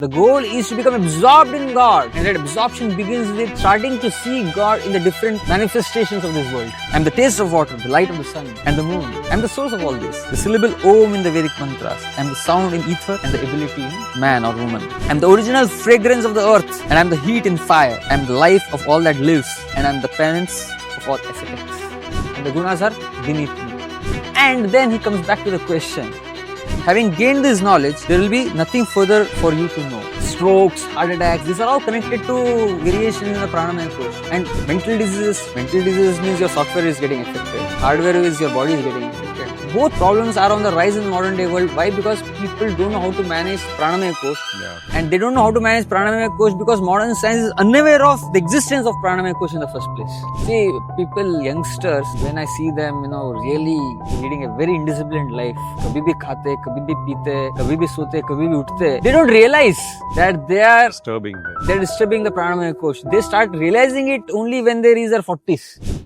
The goal is to become absorbed in God, and that absorption begins with starting to see God in the different manifestations of this world. I am the taste of water, the light of the sun, and the moon. I am the source of all this. The syllable Om in the Vedic mantras. I am the sound in ether and the ability in man or woman. I am the original fragrance of the earth, and I am the heat in fire. I am the life of all that lives, and I am the penance of all ascetics. And the gunas are beneath me. And then he comes back to the question. Having gained this knowledge, there will be nothing further for you to know. Strokes, heart attacks, these are all connected to variation in the pranamaya kosh. And mental diseases means your software is getting affected. Hardware is your body is getting affected. Both problems are on the rise in the modern day world. Why? Because people don't know how to manage pranamaya kosh. And they don't know how to manage pranamaya kosh because modern science is unaware of the existence of pranamaya kosh in the first place. See, people, youngsters, when I see them, really leading a very indisciplined life. Kabhi bhi khate, kabhi bhi peete, kabhi bhi sote, kabhi bhi uthte. They don't realize that they are disturbing the pranamaya kosh. They start realizing it only when they reach their 40s.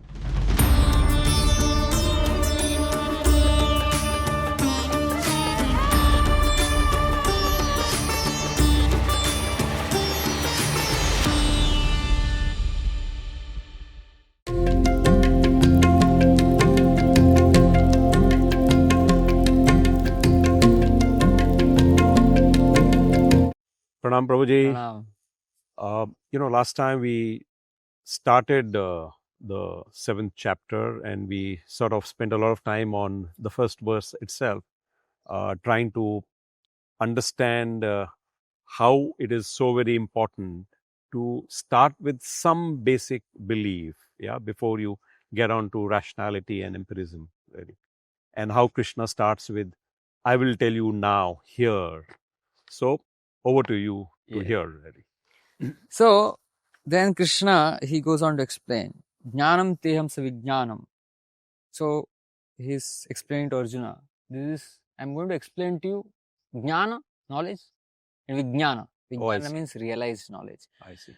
Pranam Prabhuji. Pranam. Last time we started the 7th chapter and we sort of spent a lot of time on the first verse itself, trying to understand how it is so very important to start with some basic belief, before you get on to rationality and empirism, really. And how Krishna starts with, I will tell you now, here. So, over to you to hear, really. So, then Krishna, he goes on to explain, Jnanam teham sa Vignyanam. So, he's explaining to Arjuna, I'm going to explain to you Jnana, knowledge, and Vignana. Vignana means realized knowledge. I see.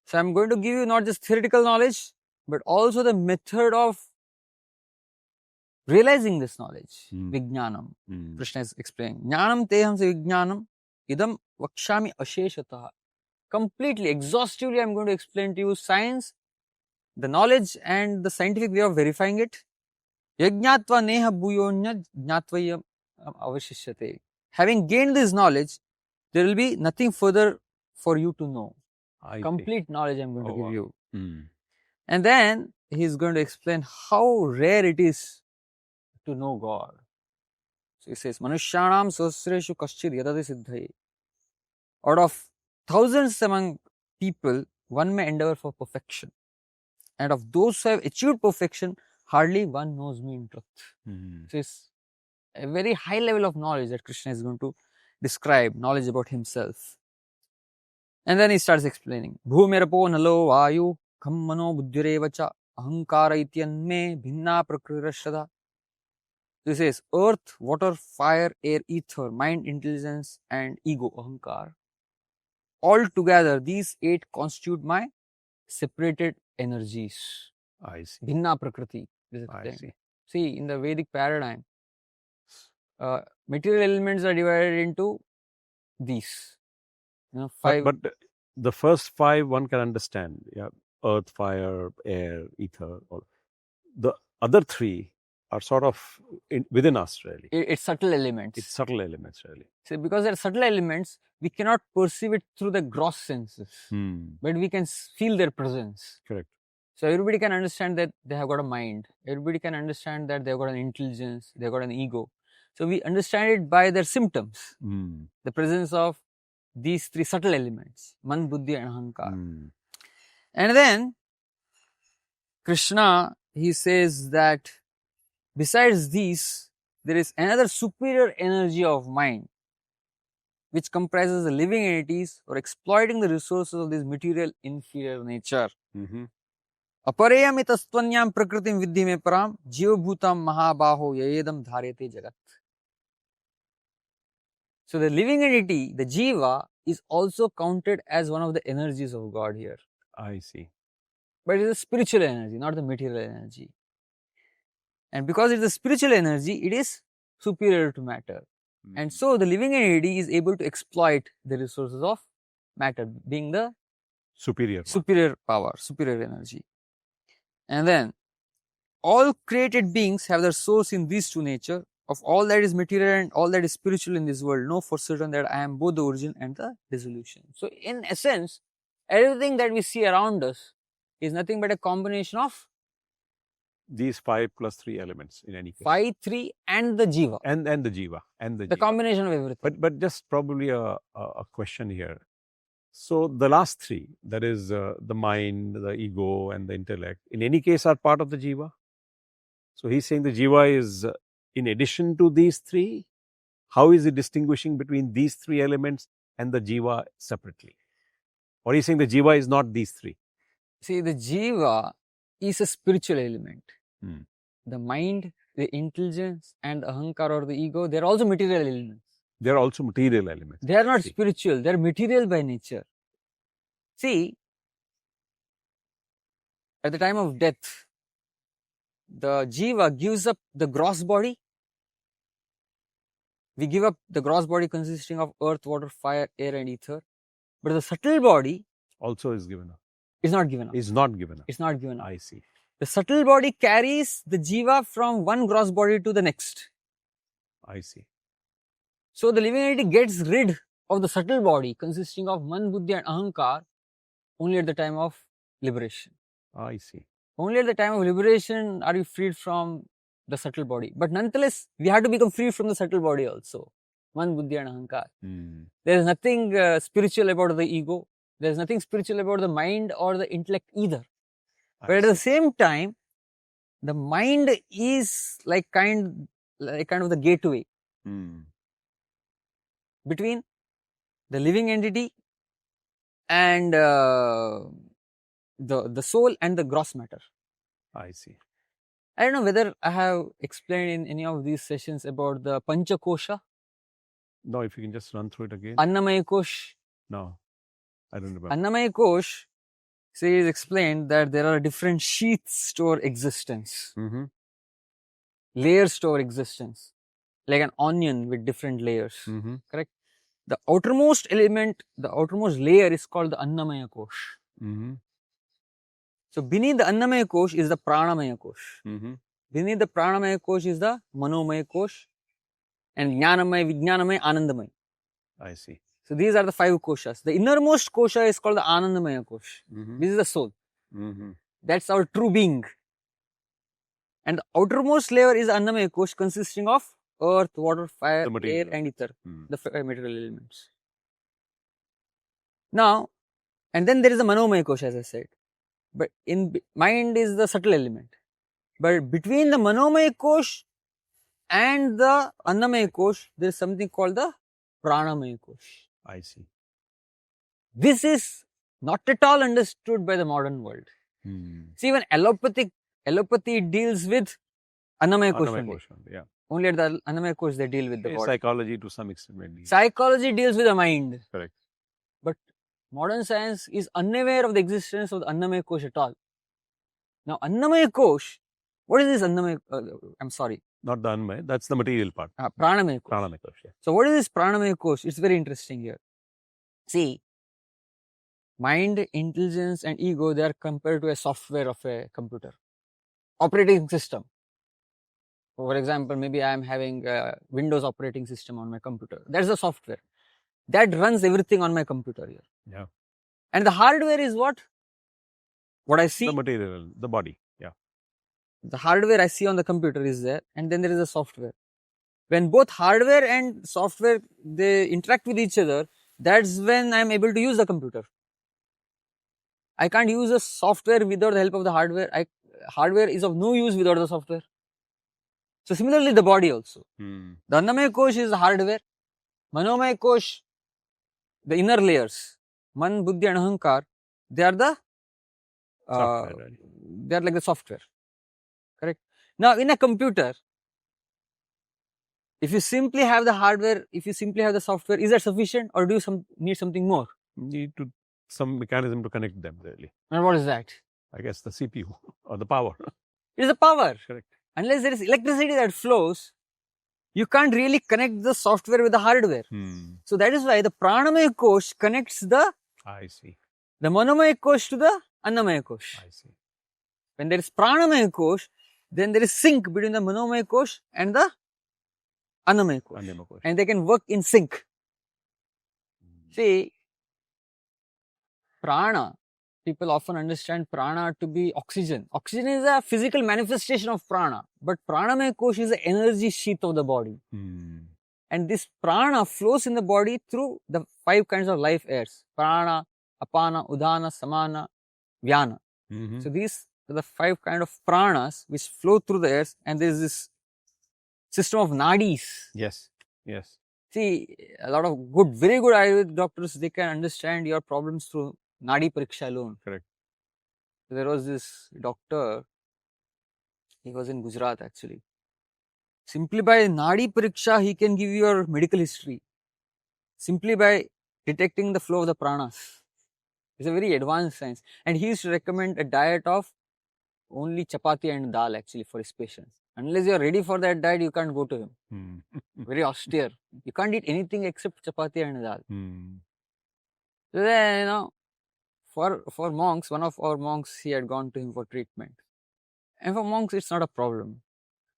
So, I'm going to give you not just theoretical knowledge, but also the method of realizing this knowledge. Vignyanam. Krishna is explaining. Jnanam teham sa Vignyanam idam vakshami asheshataha. Completely, exhaustively, I'm going to explain to you science, the knowledge and the scientific way of verifying it. Yajñatva neha bhuyonya jñatvayam avashishyate. Having gained this knowledge, there will be nothing further for you to know. Complete knowledge I'm going to give you. And then he's going to explain how rare it is to know God. So he says, Manushyanam sahasreshu kaschid yadati siddhaye. Out of thousands among people, one may endeavor for perfection. And of those who have achieved perfection, hardly one knows me in truth. So it's a very high level of knowledge that Krishna is going to describe, knowledge about himself. And then he starts explaining, Bhumirapo nalo vayu khammano buddhirevacha ahankara ityanme bhinna prakrirashada. So he says, earth, water, fire, air, ether, mind, intelligence, and ego, ahankar. All together, these 8 constitute my separated energies. I see. Bhinna prakriti. I see. See, in the Vedic paradigm, material elements are divided into these. 5. But the first 5 one can understand. Yeah, earth, fire, air, ether. All. The other 3 are sort of within us, really. It's subtle elements. It's subtle elements, really. See, because they're subtle elements, we cannot perceive it through the gross senses, but we can feel their presence. Correct. So everybody can understand that they have got a mind. Everybody can understand that they've got an intelligence, they've got an ego. So we understand it by their symptoms. The presence of these 3 subtle elements, man, buddhi and ahankar. And then Krishna, he says that besides these, there is another superior energy of mind, which comprises the living entities or exploiting the resources of this material inferior nature. Apareyamitastvanyam prakritim viddhi me param jivabhutam mahabaho yayedam dharete jagat. So the living entity, the Jiva, is also counted as one of the energies of God here. I see. But it is a spiritual energy, not the material energy. And because it is a spiritual energy, it is superior to matter. And so the living entity is able to exploit the resources of matter, being the superior power, superior energy. And then all created beings have their source in these two nature. Of all that is material and all that is spiritual in this world, know for certain that I am both the origin and the dissolution. So in essence, everything that we see around us is nothing but a combination of these 5 plus 3 elements in any case. 5, 3 and the Jiva. And the Jiva. And the Jiva. Combination of everything. But just probably a question here. So the last 3, that is the mind, the ego and the intellect, in any case are part of the Jiva. So he's saying the Jiva is in addition to these 3. How is he distinguishing between these 3 elements and the Jiva separately? Or he's saying the Jiva is not these 3? See, the Jiva is a spiritual element. The mind, the intelligence and the ahankar or the ego, they are also material elements. They are also material elements. They are not spiritual, they are material by nature. See, at the time of death, the Jiva gives up the gross body. We give up the gross body consisting of earth, water, fire, air and ether. But the subtle body also is given up. Is not given up. Is not given up. It's not given up. I see. The subtle body carries the Jiva from one gross body to the next. I see. So the living entity gets rid of the subtle body consisting of man, buddhi and ahankar only at the time of liberation. I see. Only at the time of liberation are you freed from the subtle body. But nonetheless, we have to become free from the subtle body also. Man, buddhi and ahankar. There is nothing spiritual about the ego. There is nothing spiritual about the mind or the intellect either. But at the same time, the mind is like kind of the gateway between the living entity and the soul and the gross matter. I see. I don't know whether I have explained in any of these sessions about the Pancha Kosha. No, if you can just run through it again. Annamaya kosh. No, I don't remember. Annamaya kosh says explained that there are different sheaths to our existence. Layers to our existence. Like an onion with different layers. Correct? The outermost element, the outermost layer is called the annamaya kosh. So beneath the annamaya kosh is the pranamaya kosh. Beneath the pranamaya kosh is the manomaya kosh. And jnanamaya, vignyanamaya, anandmaya. I see. So these are the 5 koshas. The innermost kosha is called the anandmaya kosh. This is the soul. That's our true being. And the outermost layer is the annamaya kosh consisting of earth, water, fire, air and ether. The 5 material elements. Now, and then there is the manomaya kosh as I said. But in mind is the subtle element. But between the manomaya kosh and the annamaya kosh, there is something called the pranamaya kosh. I see. This is not at all understood by the modern world. See, even allopathy deals with annamaya kosh only. Yeah. Only at the annamaya kosh they deal with the body. Psychology to some extent maybe. Psychology deals with the mind. Correct. But modern science is unaware of the existence of the annamaya kosh at all. Now, annamaya kosh, what is this annamaya? I'm sorry. Not the annamaya, that's the material part. Pranamaya kosh. Pranamaya kosh, yeah. So, what is this pranamaya kosh? It's very interesting here. See, mind, intelligence and ego, they are compared to a software of a computer. Operating system. For example, maybe I am having a Windows operating system on my computer. That's the software. That runs everything on my computer here. Yeah. And the hardware is what? What I see? The material, the body. Yeah. The hardware I see on the computer is there, and then there is a software. When both hardware and software, they interact with each other, that's when I am able to use the computer. I can't use the software without the help of the hardware. Hardware is of no use without the software. So similarly, the body also. The annamaya kosh is the hardware. Manomaya kosh, the inner layers. Man, buddhi and ahankar, they are the software, they are like the software. Correct? Now, in a computer, if you simply have the hardware, if you simply have the software, is that sufficient or do you need something more? Need some mechanism to connect them really. And what is that? I guess the CPU or the power. It is the power. Correct. Unless there is electricity that flows, you can't really connect the software with the hardware. So that is why the pranamaya kosh connects the manomaya kosh to the annamaya kosh. When there is pranamaya kosh, then there is sync between the manomaya kosh and the annamaya kosh. And they can work in sync. See, prana, people often understand prana to be oxygen. Oxygen is a physical manifestation of prana, but pranamaya kosh is the energy sheath of the body. And this prana flows in the body through the 5 kinds of life airs: prana, apana, udana, samana, vyana. So these are the 5 kind of pranas which flow through the airs, and there is this system of nadis. Yes. See, a lot of very good Ayurvedic doctors, they can understand your problems through nadi pariksha alone. Correct. So there was this doctor, he was in Gujarat actually. Simply by nadi pariksha, he can give you your medical history. Simply by detecting the flow of the pranas. It's a very advanced science. And he used to recommend a diet of only chapati and dal actually for his patients. Unless you are ready for that diet, you can't go to him. Very austere. You can't eat anything except chapati and dal. So then, for monks, one of our monks, he had gone to him for treatment. And for monks, it's not a problem.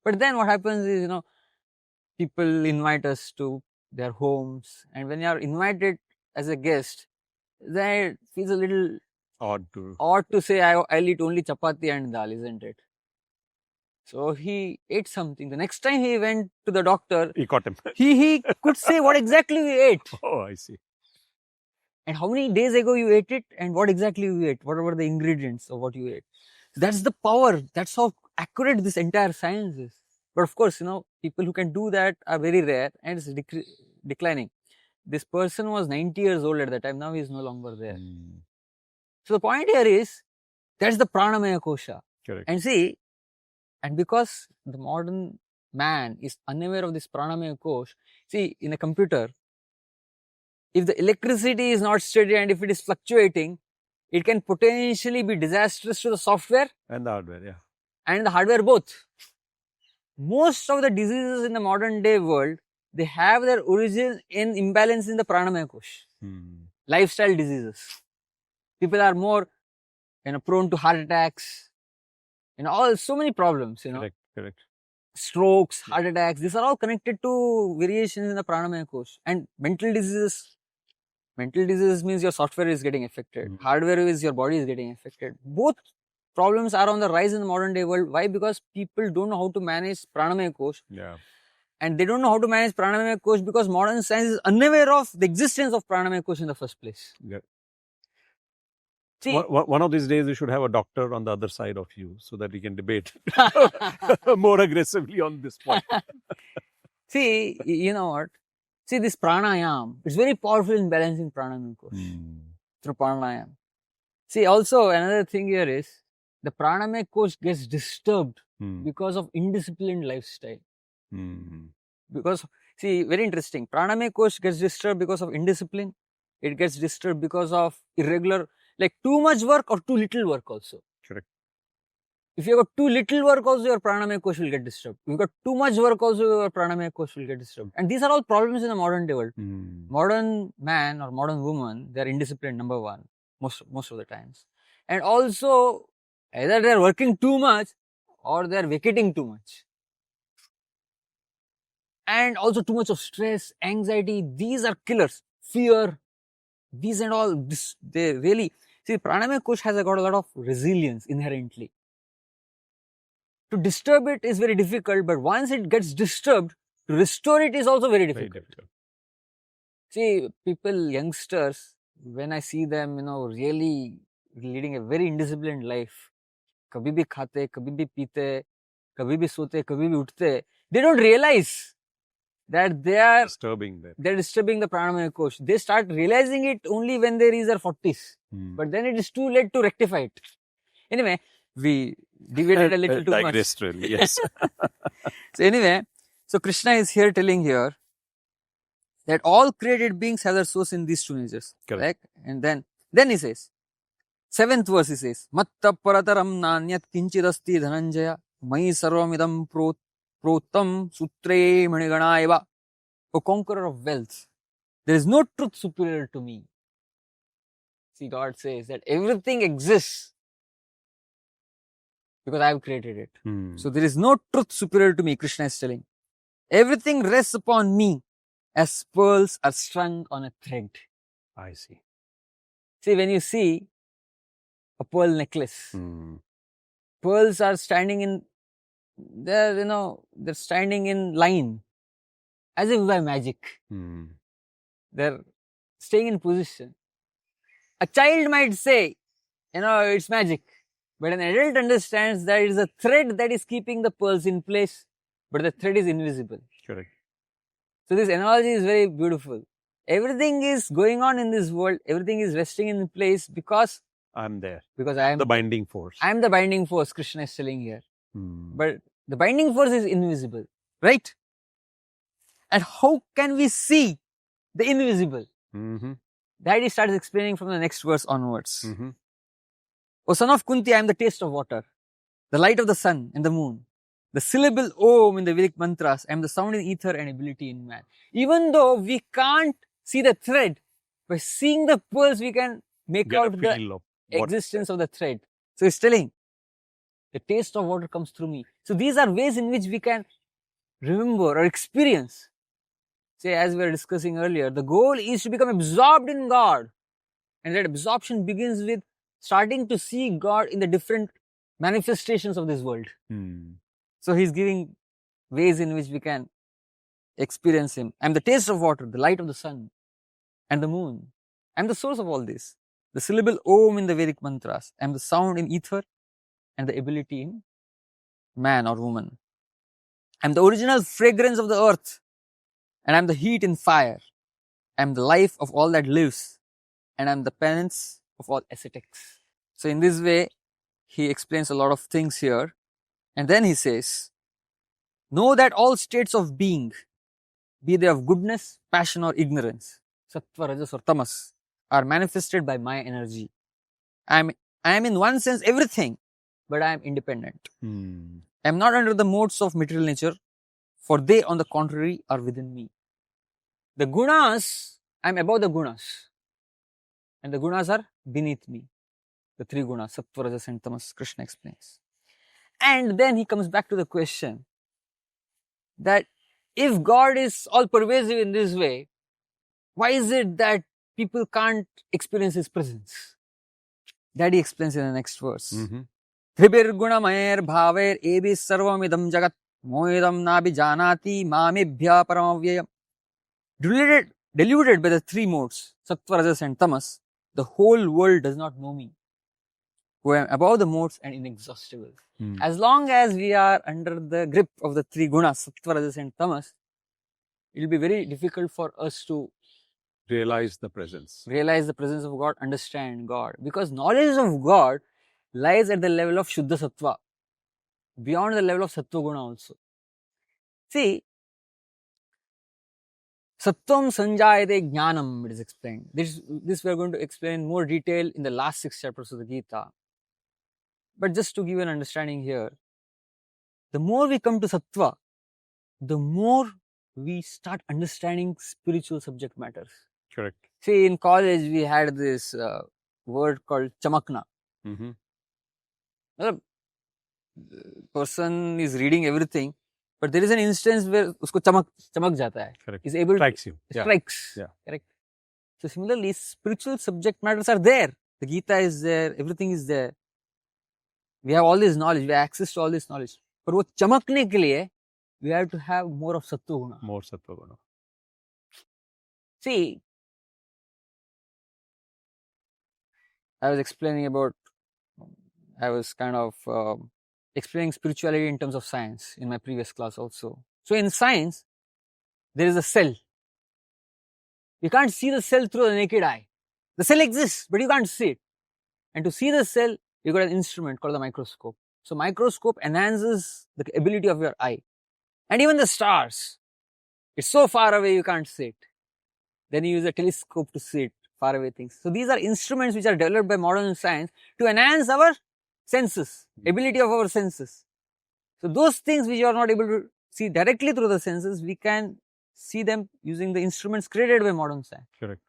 But then what happens is, people invite us to their homes. And when you are invited as a guest, then it feels a little odd to say, I'll eat only chapati and dal, isn't it? So he ate something. The next time he went to the doctor, he caught him. he could say what exactly we ate. Oh, I see. And how many days ago you ate it, and what exactly you ate. What were the ingredients of what you ate. So that's the power. That's how accurate this entire science is. But of course, people who can do that are very rare, and it's declining. This person was 90 years old at that time. Now he is no longer there. So the point here is, that's the pranamaya kosha. Correct. And see, and because the modern man is unaware of this pranamaya kosh, see, in a computer, if the electricity is not steady and if it is fluctuating, it can potentially be disastrous to the software and the hardware, yeah. And the hardware both. Most of the diseases in the modern day world, they have their origin in imbalance in the pranamaya kosh. Lifestyle diseases. People are more, prone to heart attacks, so many problems, Correct. Strokes, heart attacks, these are all connected to variations in the pranamaya kosh. And mental diseases means your software is getting affected. Hardware is your body is getting affected. Both problems are on the rise in the modern day world. Why? Because people don't know how to manage pranamaya kosh. Yeah. And they don't know how to manage pranamaya kosh because modern science is unaware of the existence of pranamaya kosh in the first place. Yeah. See, one of these days you should have a doctor on the other side of you so that we can debate more aggressively on this point. See, you know what? See, this pranayam, it's very powerful in balancing pranamaya kosh through pranayam. See, also another thing here is the pranamaya kosh gets disturbed because of indisciplined lifestyle. Because, see, very interesting. Pranamaya kosh gets disturbed because of indiscipline. It gets disturbed because of irregular, like too much work or too little work also. Correct. If you have got too little work also, your pranamaya kosh will get disturbed. If you got too much work also, your pranamaya kosh will get disturbed. And these are all problems in the modern day world. Modern man or modern woman, they are indisciplined, number one, most of the times. And also, either they are working too much or they are vacating too much. And also too much of stress, anxiety, these are killers. Fear, these and all, they really, see, pranamaya kosh has got a lot of resilience inherently. To disturb it is very difficult, but once it gets disturbed, to restore it is also very difficult. See, people, youngsters, when I see them, really leading a very indisciplined life, kabhi bhi khate, kabhi bhi peete, kabhi bhi sote, kabhi bhi uthte, they don't realize that they're disturbing the pranamaya kosh. They start realizing it only when they reach their 40s. But then it is too late to rectify it. Anyway, we deviated a little too much. Really, yes. So anyway, so Krishna is here telling here that all created beings have their source in these two natures. Correct. And then he says, 7th verse he says, Matta parataram nanyat kinchidasti dhananjaya mai sarvamidam prot protam sutre manigana eva. O conqueror of wealth, there is no truth superior to me. See, God says that everything exists because I have created it. So there is no truth superior to me, Krishna is telling. Everything rests upon me as pearls are strung on a thread. I see. See, when you see a pearl necklace, pearls are standing in, they're standing in line as if by magic. They're staying in position. A child might say, it's magic. But an adult understands that it is a thread that is keeping the pearls in place, but the thread is invisible. Correct. So this analogy is very beautiful. Everything is going on in this world. Everything is resting in place because I'm there. Because I am the binding force. I am the binding force, Krishna is telling here. But the binding force is invisible, right? And how can we see the invisible? That he starts explaining from the next verse onwards. O son of Kunti, I am the taste of water, the light of the sun and the moon, the syllable Om in the Vedic mantras. I am the sound in ether and ability in man. Even though we can't see the thread, by seeing the pearls, we can make out the existence of the thread. So he's telling, the taste of water comes through me. So these are ways in which we can remember or experience. Say, as we were discussing earlier, the goal is to become absorbed in God. And that absorption begins with starting to see God in the different manifestations of this world. So he's giving ways in which we can experience him. I'm the taste of water, the light of the sun and the moon. I'm the source of all this. The syllable Om in the Vedic mantras. I'm the sound in ether and the ability in man or woman. I'm the original fragrance of the earth and I'm the heat in fire. I'm the life of all that lives and I'm the penance of all ascetics. So in this way, he explains a lot of things here. And then he says, know that all states of being, be they of goodness, passion or ignorance, sattva, rajas or tamas, are manifested by my energy. I am in one sense everything, but I am independent. I am not under the modes of material nature, for they on the contrary are within me. The gunas, I am above the gunas. And the gunas are beneath me. The three gunas, sattva, rajas and tamas, Krishna explains. And then he comes back to the question that if God is all pervasive in this way, why is it that people can't experience his presence? That he explains in the next verse. Tribir gunamayer bhaver ebi sarvamidam jagat moedam nabi janati mamibhya paramavyayam. Deluded by the three modes, sattva, rajas and tamas, the whole world does not know me, who am above the modes and inexhaustible. As long as we are under the grip of the three gunas, sattva, rajas and tamas, it will be very difficult for us to realize the presence of God, understand God. Because knowledge of God lies at the level of Shuddha Sattva, beyond the level of Sattva Guna also. See, Sattvam Sanjayate Jnanam, it is explained. This we are going to explain in more detail in the last 6 chapters of the Gita. But just to give you an understanding here, the more we come to Sattva, the more we start understanding spiritual subject matters. Correct. See, in college, we had this word called chamakna. The person is reading everything, but there is an instance where usko chamak jata hai. Correct. Is able strikes to you. Strikes. Yeah. Correct. So similarly, spiritual subject matters are there. The Gita is there. Everything is there. We have all this knowledge. We have access to all this knowledge. But wo chamakne ke liye, we have to have more of Sattva Guna. More Sattva Guna. See, I was kind of explaining spirituality in terms of science in my previous class also. So in science, there is a cell. You can't see the cell through the naked eye. The cell exists, but you can't see it. And to see the cell, you got an instrument called the microscope. So microscope enhances the ability of your eye. And even the stars, it's so far away you can't see it. Then you use a telescope to see it, far away things. So these are instruments which are developed by modern science to enhance our senses, ability of our senses. So those things which you are not able to see directly through the senses, we can see them using the instruments created by modern science. Correct.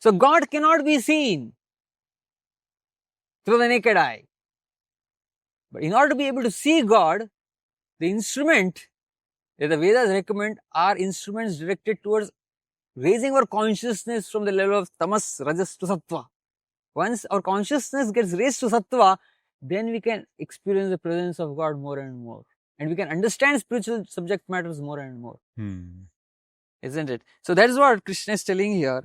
So God cannot be seen through the naked eye. But in order to be able to see God, the instrument that the Vedas recommend are instruments directed towards raising our consciousness from the level of tamas, rajas to sattva. Once our consciousness gets raised to sattva, then we can experience the presence of God more and more. And we can understand spiritual subject matters more and more. Isn't it? So that is what Krishna is telling here.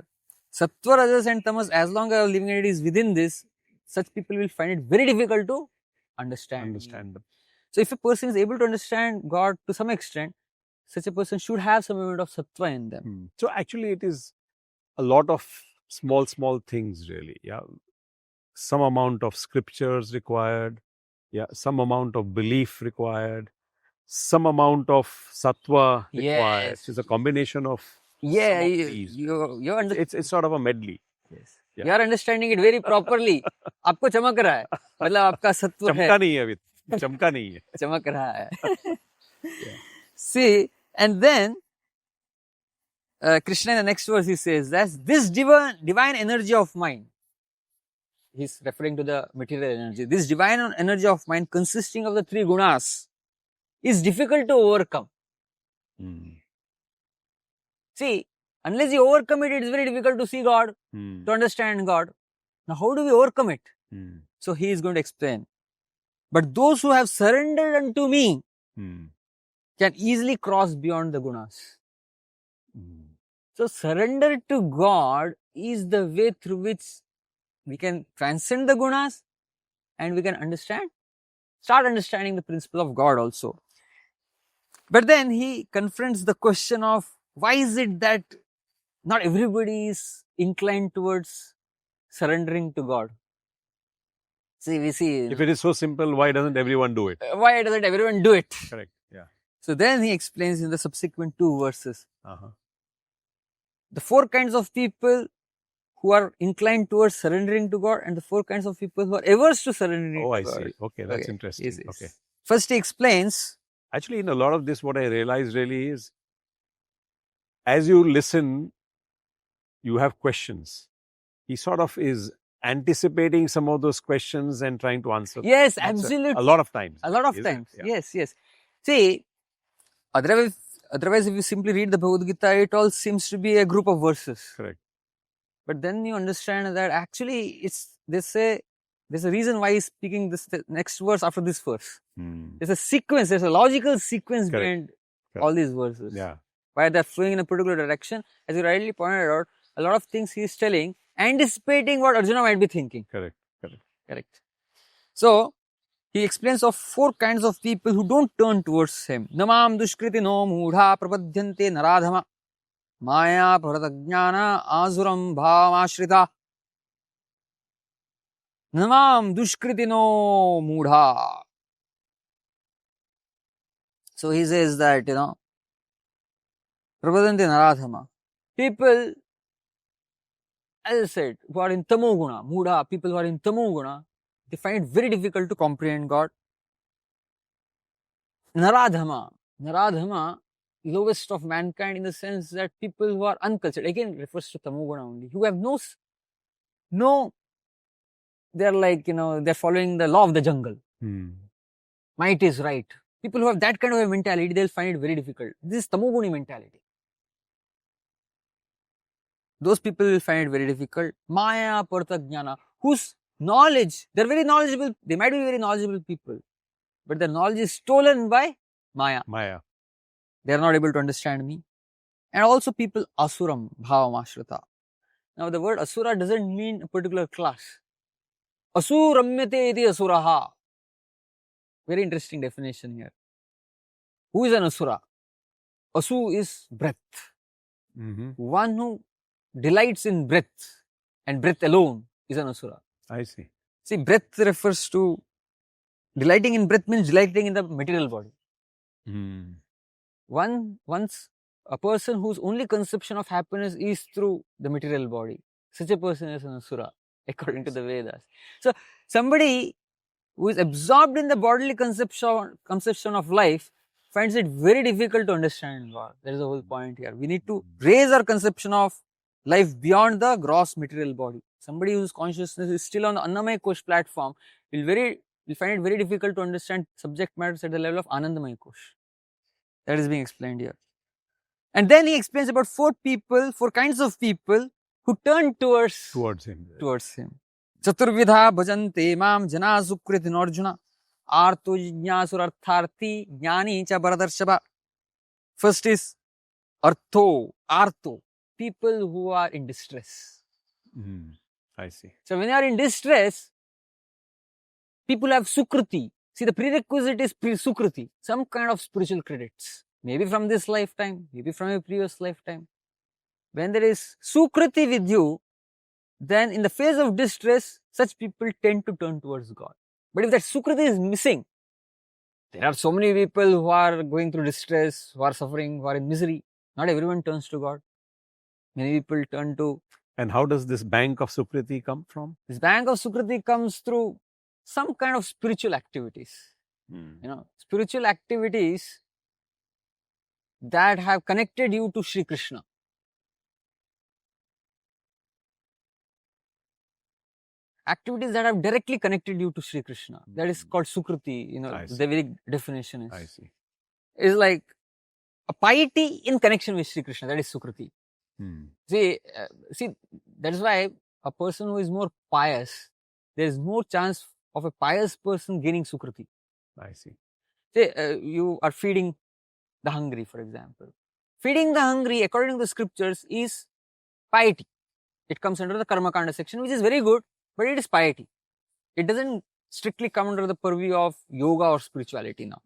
Sattva, rajas and tamas, as long as our living entity is within this, such people will find it very difficult to understand them. So if a person is able to understand God to some extent, such a person should have some amount of sattva in them. So actually it is a lot of small things really. Yeah. Some amount of scriptures required. Yeah. Some amount of belief required. Some amount of sattva required. Yes. It's a combination of it's sort of a medley. Yes. Yeah. You are understanding it very properly. आपको चमक रहा है, मतलब आपका सत्व है. चमका नहीं है अभी, चमका नहीं है. चमक रहा है. See, and then Krishna in the next verse he says that this divine energy of mine, he's referring to the material energy, this divine energy of mine consisting of the three gunas is difficult to overcome. See, unless you overcome it, it's very difficult to see God, to understand God. Now, how do we overcome it? So, he is going to explain. But those who have surrendered unto me can easily cross beyond the gunas. So, surrender to God is the way through which we can transcend the gunas and we can start understanding the principle of God also. But then he confronts the question of why is it that not everybody is inclined towards surrendering to God? See, we see. If it is so simple, why doesn't everyone do it? Why doesn't everyone do it? Correct. Yeah. So then he explains in the subsequent two verses. The four kinds of people who are inclined towards surrendering to God and the four kinds of people who are averse to surrendering to God. Oh, I see. Okay, that's interesting. Yes. Okay. First he explains. Actually, in a lot of this, what I realized really is, as you listen, you have questions. He sort of is anticipating some of those questions and trying to answer. Yes, absolutely. A lot of times. A lot of times. Yeah. Yes. See, otherwise, if you simply read the Bhagavad Gita, it all seems to be a group of verses. Correct. But then you understand that actually there's a reason why he's speaking the next verse after this verse. There's a sequence, there's a logical sequence behind all these verses. Yeah. Why they're flowing in a particular direction. As you rightly pointed out, a lot of things he's telling, anticipating what Arjuna might be thinking. Correct. So, he explains of four kinds of people who don't turn towards him. Namam dushkriti no mudha prapadyante naradhama maya bharatagnyana azuram bhavamashrita. Namam dushkriti no mudha. So he says that, prapadyante naradhama. People, as I said, who are in tamo guna, mudha, people who are in tamo guna, they find it very difficult to comprehend God. Naradhama, lowest of mankind in the sense that people who are uncultured, again refers to tamoguna only, who have no, they're like, they're following the law of the jungle. Might is right. People who have that kind of a mentality, they'll find it very difficult. This is tamoguni mentality. Those people will find it very difficult. Maya Partha whose knowledge, they're very knowledgeable, they might be very knowledgeable people, but their knowledge is stolen by Maya. They are not able to understand me. And also people asuram bhavamashrita. Now the word asura doesn't mean a particular class. Asuramyate iti asuraha. Very interesting definition here. Who is an asura? Asu is breath. One who delights in breath and breath alone is an asura. I see. See, breath refers to delighting in breath means delighting in the material body. Once a person whose only conception of happiness is through the material body, such a person is an asura, according to the Vedas. So, somebody who is absorbed in the bodily conception of life finds it very difficult to understand God. That is the whole point here. We need to raise our conception of life beyond the gross material body. Somebody whose consciousness is still on the annamaya kosh platform will find it very difficult to understand subject matters at the level of anandmaya kosh. That is being explained here. And then he explains about four kinds of people who turn towards him. Chaturvidha bhajante mam jana sukriti arjuna arto jignyasurartharthi jnani cha bharadarshava. First is arto, people who are in distress. I see. So when you are in distress, people have sukriti. See, the prerequisite is sukriti, some kind of spiritual credits. Maybe from this lifetime, maybe from a previous lifetime. When there is sukriti with you, then in the phase of distress, such people tend to turn towards God. But if that sukriti is missing, there are so many people who are going through distress, who are suffering, who are in misery. Not everyone turns to God. Many people turn to... And how does this bank of sukriti come from? This bank of sukriti comes through some kind of spiritual activities. Spiritual activities that have connected you to Sri Krishna. Activities that have directly connected you to Sri Krishna. That is called sukriti. The very definition is. I see. Is like a piety in connection with Sri Krishna. That is sukriti. See, that is why a person who is more pious, there is more chance of a pious person gaining sukriti. I see. Say, you are feeding the hungry, for example. Feeding the hungry, according to the scriptures, is piety. It comes under the karma kanda section, which is very good, but it is piety. It doesn't strictly come under the purview of yoga or spirituality now.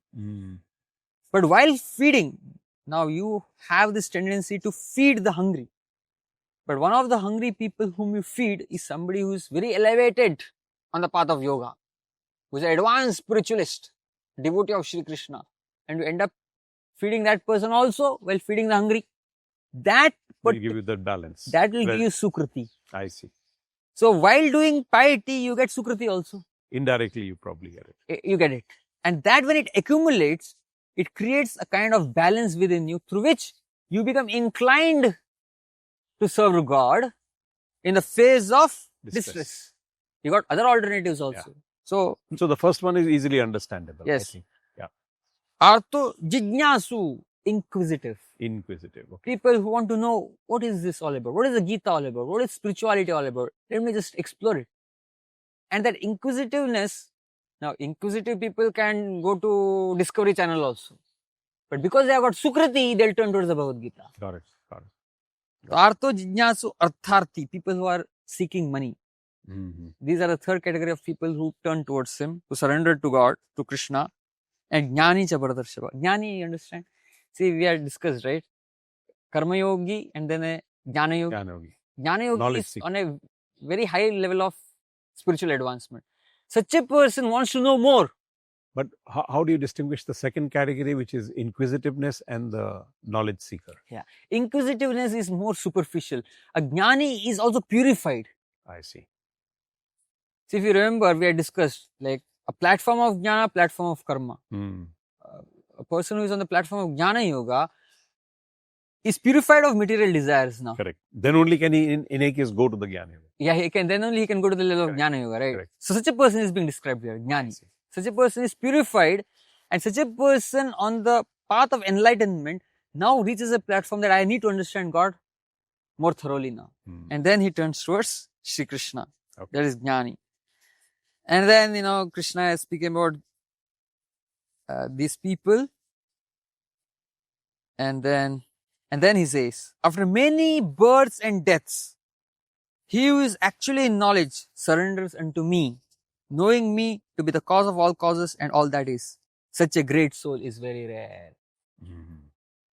But while feeding, now you have this tendency to feed the hungry. But one of the hungry people whom you feed is somebody who is very elevated on the path of yoga, who is an advanced spiritualist, devotee of Sri Krishna. And you end up feeding that person also while feeding the hungry. That will give you that balance. That will give you sukriti. I see. So while doing piety, you get sukriti also. Indirectly, you probably get it. You get it. And that when it accumulates, it creates a kind of balance within you through which you become inclined to serve God in the phase of distress. You got other alternatives also. Yeah. So the first one is easily understandable. Yes. I think. Yeah. Artho jignasu, inquisitive. Okay. People who want to know what is this all about? What is the Gita all about? What is spirituality all about? Let me just explore it. And that inquisitiveness, now inquisitive people can go to Discovery Channel also. But because they have got sukriti, they'll turn towards the Bhagavad Gita. Got it. Artho jignasu artharthi, people who are seeking money. These are the third category of people who turn towards him, who surrender to God, to Krishna. And jnani cha bharadarshava. Jnani, you understand? See, we had discussed, right? Karma yogi and then a jnana yogi. Jnana yogi is on a very high level of spiritual advancement. Such a person wants to know more. But how do you distinguish the second category, which is inquisitiveness and the knowledge seeker? Yeah. Inquisitiveness is more superficial. A jnani is also purified. I see. See, if you remember, we had discussed like a platform of jnana, platform of karma. A person who is on the platform of jnana yoga is purified of material desires now. Correct. Then only can he, in a case, go to the Gyaan yoga. Yeah, then only he can go to the level of jnana yoga, right? Correct. So such a person is being described here, jnani. Such a person is purified, and such a person on the path of enlightenment now reaches a platform that I need to understand God more thoroughly now. And then he turns towards Sri Krishna. Okay. That is jnani. And then, Krishna is speaking about these people. And then he says, after many births and deaths, he who is actually in knowledge surrenders unto me, knowing me to be the cause of all causes and all that is. Such a great soul is very rare.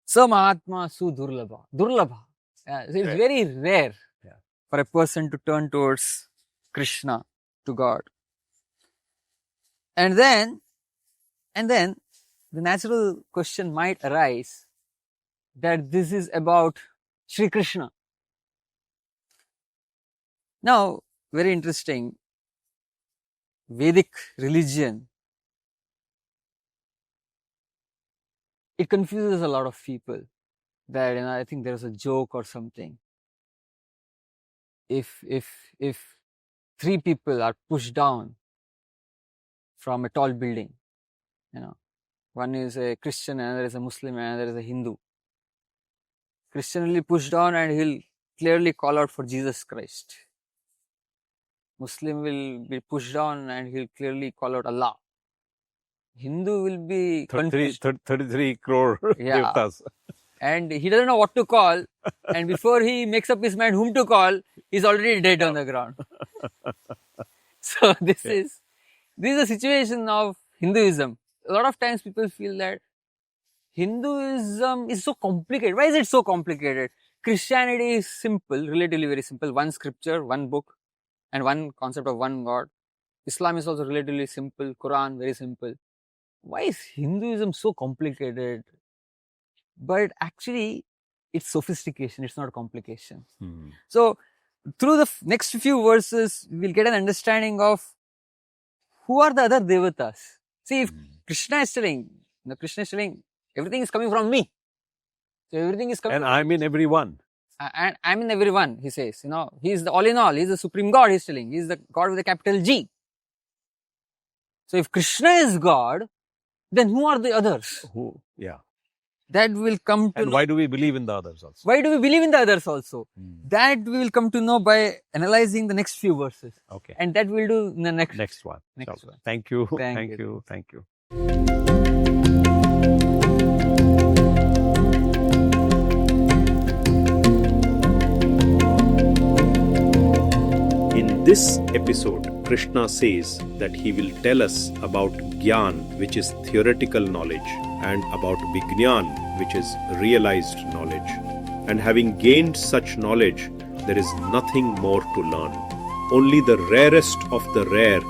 Sa Mahatma su durlabha. Durlabha. So it's very rare for a person to turn towards Krishna, to God. And then the natural question might arise that this is about Sri Krishna. Now, very interesting, Vedic religion it confuses a lot of people that, I think there's a joke or something. If 3 people are pushed down from a tall building, one is a Christian, another is a Muslim, another is a Hindu. Christian will be pushed down and he'll clearly call out for Jesus Christ. Muslim will be pushed down and he'll clearly call out Allah. Hindu will be 33 crore devtas. And he doesn't know what to call. And before he makes up his mind whom to call, he's already dead on the ground. So this is the situation of Hinduism. A lot of times people feel that Hinduism is so complicated. Why is it so complicated? Christianity is simple, relatively very simple. One scripture, one book, and one concept of one God. Islam is also relatively simple. Quran, very simple. Why is Hinduism so complicated? But actually, it's sophistication. It's not complication. So, through the next few verses, we'll get an understanding of who are the other devatas. See, if Krishna is telling, everything is coming from me. So everything is coming. And I'm in everyone. And I'm in everyone, he says. He's the all in all. He's the supreme God, he's telling. He's the God with a capital G. So if Krishna is God, then who are the others? Who? Yeah. That will come to And why do we believe in the others also? Why do we believe in the others also? That we will come to know by analyzing the next few verses. Okay. And that we'll do in the next one. Next one. Thank you. Thank you. Thank you. In this episode, Krishna says that he will tell us about Gyaan, which is theoretical knowledge, and about Vignyan, which is realized knowledge. And having gained such knowledge, there is nothing more to learn. Only the rarest of the rare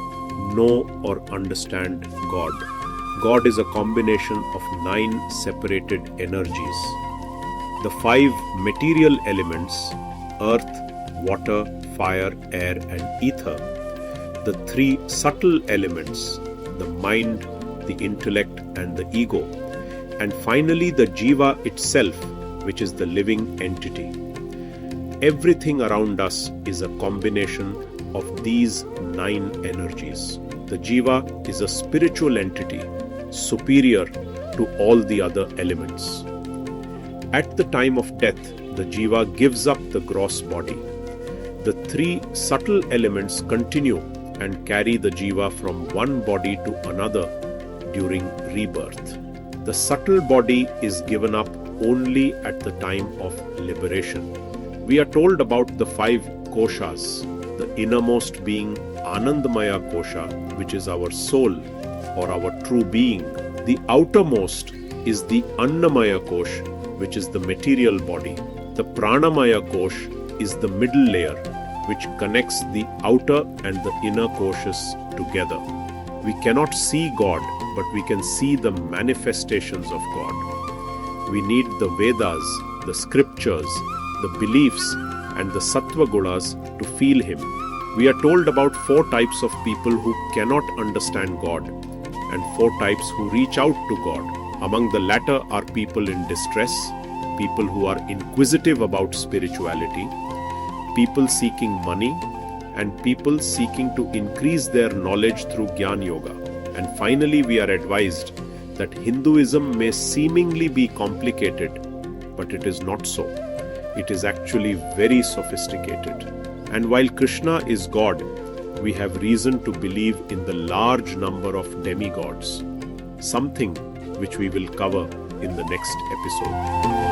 know or understand God. God is a combination of 9 separated energies. The 5 material elements, earth, water, fire, air, and ether. The 3 subtle elements, the mind, the intellect, and the ego. And finally, the Jiva itself, which is the living entity. Everything around us is a combination of these 9 energies. The Jiva is a spiritual entity, superior to all the other elements. At the time of death, the Jiva gives up the gross body. The 3 subtle elements continue and carry the Jiva from one body to another during rebirth. The subtle body is given up only at the time of liberation. We are told about the 5 koshas, the innermost being anandmaya kosha, which is our soul or our true being. The outermost is the annamaya kosh, which is the material body. The pranamaya kosh is the middle layer, which connects the outer and the inner koshas together. We cannot see God, but we can see the manifestations of God. We need the Vedas, the scriptures, the beliefs, and the sattva gunas to feel Him. We are told about 4 types of people who cannot understand God, and 4 types who reach out to God. Among the latter are people in distress, people who are inquisitive about spirituality, people seeking money, and people seeking to increase their knowledge through Gyaan Yoga. And finally, we are advised that Hinduism may seemingly be complicated, but it is not so. It is actually very sophisticated. And while Krishna is God, we have reason to believe in the large number of demigods, something which we will cover in the next episode.